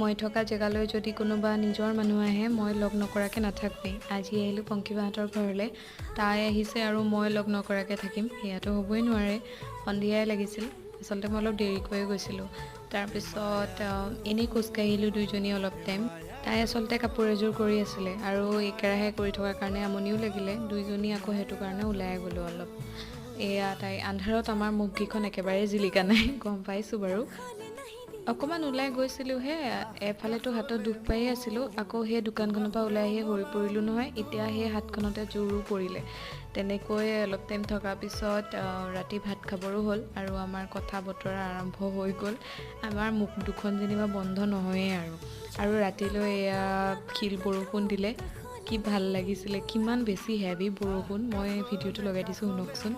মই থকা জেগালৈ যদি কোনোবা নিজৰ মানুহ আহে মই লগ নকৰাকৈ নাথাকোৱেই। আজি আহিলোঁ পংখিবাহঁতৰ ঘৰলৈ, তাই আহিছে আৰু মই লগ নকৰাকৈ থাকিম, সেয়াতো হ'বই নোৱাৰে। সন্ধিয়াই লাগিছিল, আচলতে মই অলপ দেৰিকৈয়ে গৈছিলোঁ। তাৰপিছত এনেই খোজকাঢ়িলোঁ দুইজনী অলপ টাইম। তাই আচলতে কাপোৰ এযোৰ কৰি আছিলে আৰু একেৰাহে কৰি থকাৰ কাৰণে আমনিও লাগিলে, দুইজনী আকৌ সেইটো কাৰণে ওলাই গ'লোঁ অলপ। এয়া তাই আন্ধাৰত আমাৰ মুখকেইখন একেবাৰে জিলিকা নাই, গম পাইছোঁ বাৰু। অকণমান ওলাই গৈছিলোঁহে, এফালেতো হাতত দুখ পায়ে আছিলোঁ, আকৌ সেই দোকানখনৰ পৰা ওলাই আহি সৰি পৰিলোঁ নহয়, এতিয়া সেই হাতখনতে জোৰো পৰিলে। তেনেকৈ অলপ টাইম থকাৰ পিছত ৰাতি ভাত খাবৰো হ'ল আৰু আমাৰ কথা বতৰা আৰম্ভ হৈ গ'ল। আমাৰ মুখ দুখন যেনিবা বন্ধ নহয়েই আৰু ৰাতিলৈ এয়া শিল বৰষুণ দিলে, কি ভাল লাগিছিলে, কিমান বেছি হেভি বৰষুণ। মই ভিডিঅ'টো লগাই দিছোঁ শুনকচোন।